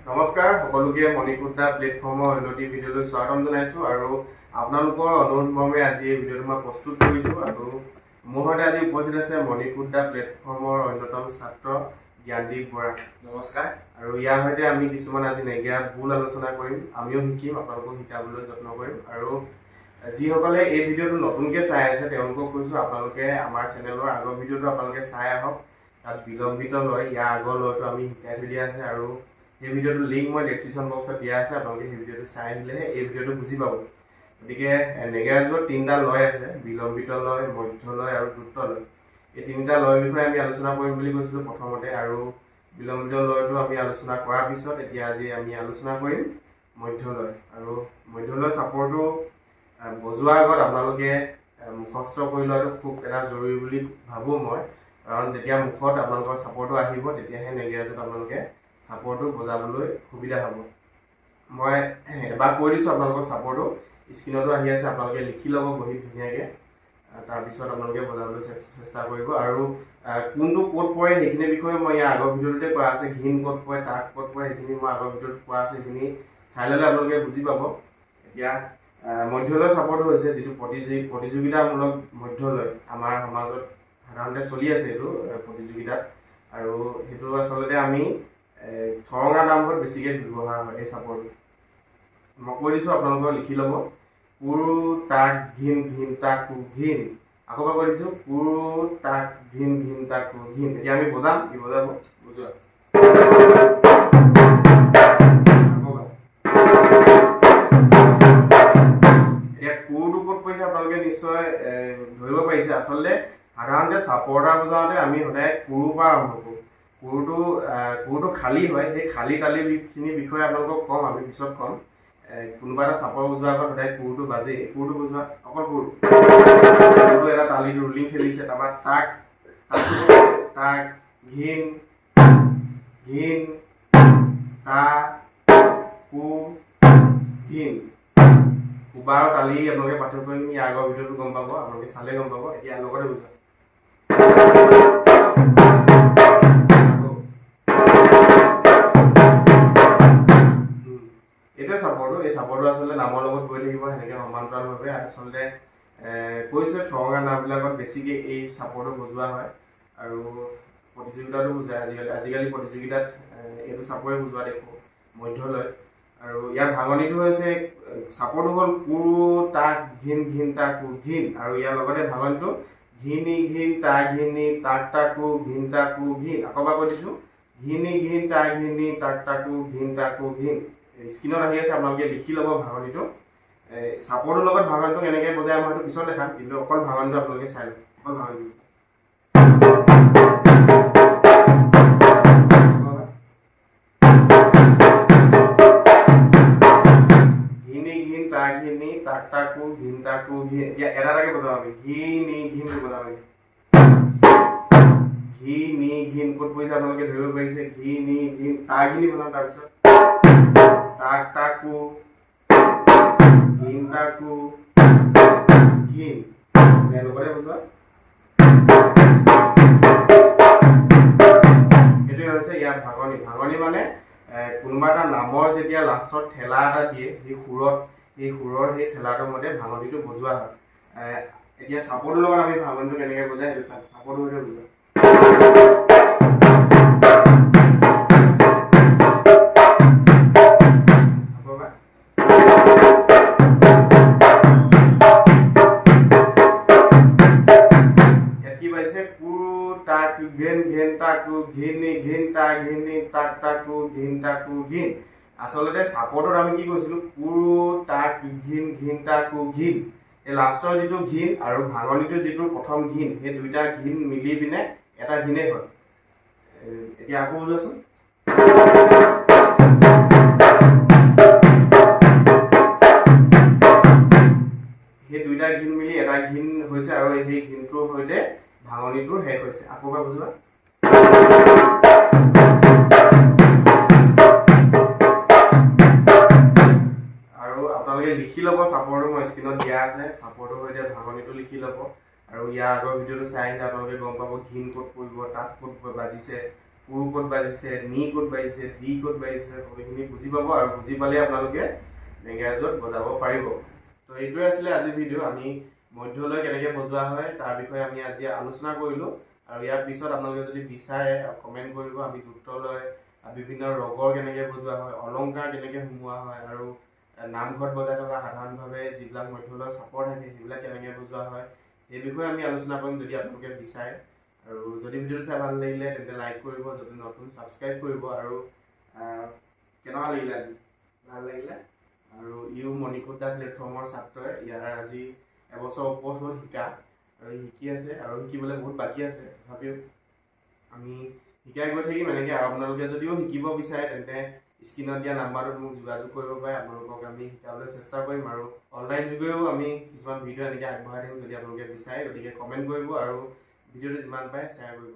নমস্কাৰ সকলোকে মণিকুৰ্তা প্লেটফৰ্মৰ অন্যটি ভিডিঅ'লৈ স্বাগতম জনাইছোঁ আৰু আপোনালোকৰ অনুৰোধ মৰ্মে আজি এই ভিডিঅ'টো মই প্ৰস্তুত কৰিছোঁ আৰু মোৰ সৈতে আজি উপস্থিত আছে মণিকুৰ্তা প্লেটফৰ্মৰ অন্যতম ছাত্ৰ জ্ঞানদীপ বৰা। নমস্কাৰ। আৰু ইয়াৰ সৈতে আমি কিছুমান আজি নেগেৰাত ভুল আলোচনা কৰিম, আমিও শিকিম, আপোনালোকক শিকাবলৈ যত্ন কৰিম। আৰু যিসকলে এই ভিডিঅ'টো নতুনকৈ চাই আছে তেওঁলোকক কৈছোঁ আপোনালোকে আমাৰ চেনেলৰ আগৰ ভিডিঅ'টো আপোনালোকে চাই আহক। তাত বিলম্বিত লয় ইয়াৰ আগৰ লয়টো আমি শিকাই থৈ দিয়া আছে আৰু এই ভিডিঅ'টোৰ লিংক মই ডেছক্ৰিপশ্যন বক্সত দিয়া আছে, আপোনালোকে সেই ভিডিঅ'টো চাই আহিলেহে এই ভিডিঅ'টো বুজি পাব। গতিকে নেগেৰাজোৰত তিনিটা লয় আছে, বিলম্বিত লয়, মধ্য লয় আৰু দ্ৰুত লয়। এই তিনিটা লয়ৰ বিষয়ে আমি আলোচনা কৰিম বুলি কৈছিলোঁ প্ৰথমতে, আৰু বিলম্বিত লয়টো আমি আলোচনা কৰাৰ পিছত এতিয়া আজি আমি আলোচনা কৰিম মধ্য লয়। আৰু মধ্য লয় চাপৰটো বজোৱাৰ আগত আপোনালোকে মুখস্থ কৰি লোৱাটো খুব এটা জৰুৰী বুলি ভাবোঁ মই, কাৰণ যেতিয়া মুখত আপোনালোকৰ চাপৰটো আহিব তেতিয়াহে নেগেৰাজত আপোনালোকে চাপৰটো বজাবলৈ সুবিধা হ'ব। মই এবাৰ কৈ দিছোঁ আপোনালোকৰ চাপৰটো স্ক্ৰীণতো আহি আছে, আপোনালোকে লিখি ল'ব বহীত ধুনীয়াকৈ, তাৰপিছত আপোনালোকে বজাবলৈ চেষ্টা কৰিব। আৰু কোনটো ক'ত পৰে সেইখিনি বিষয়ে মই ইয়াৰ আগৰ ভিডিঅ'টোতে কোৱা আছে, ঘিন ক'ত পৰে, তাক ক'ত পৰে, সেইখিনি মই আগৰ ভিডিঅ'ত কোৱা আছে, সেইখিনি চাই ল'লে আপোনালোকে বুজি পাব। এতিয়া মধ্যলয় চাপৰটো হৈছে যিটো প্ৰতিযোগিতামূলক মধ্যলয়, আমাৰ সমাজত সাধাৰণতে চলি আছে এইটো প্ৰতিযোগিতাত, আৰু সেইটো আচলতে আমি থৰঙা নামঘৰত বেছিকৈ ব্যৱহাৰ হয় এই চাপৰটো। মই কৈ দিছোঁ আপোনালোকক লিখি ল'ব। কুৰু তাক ঘিন ঘিন তাক ঘিন, আকৌ এবাৰ কৈ দিছোঁ, কুৰু তাক ঘিন ঘিন তাক ঘিন। এতিয়া আমি বজাম, কি বজাব বুজোৱা। এতিয়া কুৰুটো ক'ত পৰিছে আপোনালোকে নিশ্চয় ধৰিব পাৰিছে। আচলতে সাধাৰণতে চাপৰ এটা বজাওঁতে আমি সদায় কুৰুৰ পৰা আৰম্ভ কৰোঁ। কুৰুটো খালী হয়, সেই খালী তালিখিনিৰ বিষয়ে আপোনালোকক ক'ম, আমি পিছত ক'ম। কোনোবা এটা চাপৰ বজোৱাৰ আগত সদায় কুৰুটো বাজেই। কুৰুটো বজোৱা অকল কুৰুটো এটা তালিত ৰুলিং খেলিছে, তাৰপৰা তাক তাক ঘিন ঘিন তা কু ঘিন। কুবাৰ তালি আপোনালোকে পাঠ্যক্ৰম ইয়াৰ আগৰ ভিডিঅ'টো গম পাব, আপোনালোকে চালে গম পাব। এতিয়া লগতে বুজা। এইটোৱে চাপৰটো। এই চাপৰটো আচলতে নামৰ লগত গৈ থাকিব সেনেকৈ সমান্তৰালভাৱে। আচলতে কৈছোঁ থৰঙা নামবিলাকত বেছিকৈ এই চাপৰটো বজোৱা হয় আৰু প্ৰতিযোগিতাটো বুজায়। আজিকালি প্ৰতিযোগিতাত এইটো চাপৰে বজোৱা দেখোঁ, মধ্যলয়। আৰু ইয়াৰ ভাঙনিটো হৈছে, চাপৰটো হ'ল কুৰু তাক ঘিন ঘিন তাক ঘিন, আৰু ইয়াৰ লগতে ভাঙনিটো ঘিনি ঘিন তা ঘিনি তাক তাকু ঘিন তাকু ঘিন। আকৌ এবাৰ কৈ দিছোঁ, ঘিনি ঘিন তা ঘিনি তাক তাকু ঘিন তাকু ঘিন। স্ক্ৰীণত আহি আছে, আপোনালোকে লিখি ল'ব ভাঙনিটো। চাপৰটোৰ লগত ভাঙনিটো কেনেকৈ বজায় মই সেইটো পিছত দেখাম, কিন্তু অকল ভাঙনিটো আপোনালোকে চাই লওক। অকল ভাঙনিটো ঘিনি ঘিন তা ঘিনি তাক তাকু ঘিন তাকু ঘিন। এতিয়া এটা এটাকে বজাওঁ আমি, ঘিনি ঘিনটো বজাওঁ আমি। ঘি নি ঘিন ক'ত পৰিছে আপোনালোকে ধৰিব পাৰিছে। ঘি নি ঘিন তা ঘিনি বজাওঁ, তাৰপিছত তাক তাকু ঘিন তাকু ঘিন। লগতে বজোৱা। সেইটোৱে হৈছে ইয়াৰ ভাঙনি। ভাঙনি মানে কোনোবা এটা নামৰ যেতিয়া লাষ্টত ঠেলা এটা দিয়ে, সেই সুৰৰ সেই ঠেলাটোৰ মতে ভাঙনিটো বজোৱা হয়। এতিয়া চাপৰটোৰ লগত আমি ভাঙনিটো কেনেকৈ বজায় সেইটো চাম। চাপৰটোৰ সৈতে বজোৱা। আচলতে চাপৰটোত আমি কি কৈছিলোঁ, কুৰু তাক ঘিন ঘিন তাকু ঘিন। এই লাষ্টৰ যিটো ঘিন আৰু ভাঙনিটোৰ যিটো প্ৰথম ঘিন, সেই দুইটা ঘিন মিলি পিনে এটা ঘিনেই হয়। এতিয়া আকৌ বুজোৱাচোন। সেই দুইটা ঘিন মিলি এটা ঘিন হৈছে আৰু সেই ঘিনটোৰ সৈতে ভাঙনিটোৰ শেষ হৈছে। আকৌ এবাৰ বুজোৱা। আৰু আপোনালোকে লিখি ল'ব চাপৰটো, মই স্ক্ৰীণত দিয়া আছে, চাপৰটোৰ সৈতে ভাঙনিটো লিখি ল'ব। আৰু ইয়াৰ আগৰ ভিডিঅ'টো চাই আহিলে আপোনালোকে গম পাব ঘিন ক'ত পৰিব, তাক ক'ত বাজিছে, পুৰ ক'ত বাজিছে, নি ক'ত বাজিছে, দি ক'ত বাজিছে, সকলোখিনি বুজি পাব আৰু বুজি পালে আপোনালোকে নেগেৰাজত বজাব পাৰিব। তো এইটোৱে আছিলে আজিৰ ভিডিঅ'। আমি মধ্যলৈ কেনেকৈ বজোৱা হয় তাৰ বিষয়ে আমি আজি আলোচনা কৰিলোঁ। আৰু ইয়াৰ পিছত আপোনালোকে যদি বিচাৰে কমেণ্ট কৰিব, আমি গুৰুত্ব লৈ বিভিন্ন ৰগৰ কেনেকৈ বজোৱা হয়, অলংকাৰ কেনেকৈ সোমোৱা হয়, আৰু নামঘৰত বজাই থকা সাধাৰণভাৱে যিবিলাক মধ্যলৰ চাপৰ থাকে সেইবিলাক কেনেকৈ বজোৱা হয় সেই বিষয়ে আমি আলোচনা কৰিম যদি আপোনালোকে বিচাৰে। আৰু যদি ভিডিঅ'টো চাই ভাল লাগিলে তেন্তে লাইক কৰিব, যদি নতুন ছাবস্ক্ৰাইব কৰিব। আৰু কেনেকুৱা লাগিলে আজি? ভাল লাগিলে। আৰু ইউ মণিকুট্টা প্লেটফৰ্মৰ ছাত্ৰই ইয়াৰ আজি এবছৰ ওপৰত হ'ল শিকা, আৰু শিকি আছে আৰু শিকিবলৈ বহুত বাকী আছে। তথাপিও আমি শিকাই গৈ থাকিম এনেকৈ। আৰু আপোনালোকে যদিও শিকিব বিচাৰে তেন্তে স্ক্ৰীণত দিয়া নাম্বাৰটোত মোক যোগাযোগ কৰিব পাৰে। আপোনালোকক আমি শিকাবলৈ চেষ্টা কৰিম, আৰু অনলাইন যোগেও আমি কিছুমান ভিডিঅ' এনেকৈ আগবঢ়াই থাকিম যদি আপোনালোকে বিচাৰে। গতিকে কমেণ্ট কৰিব আৰু ভিডিঅ'টো যিমান পাৰে শ্বেয়াৰ কৰিব।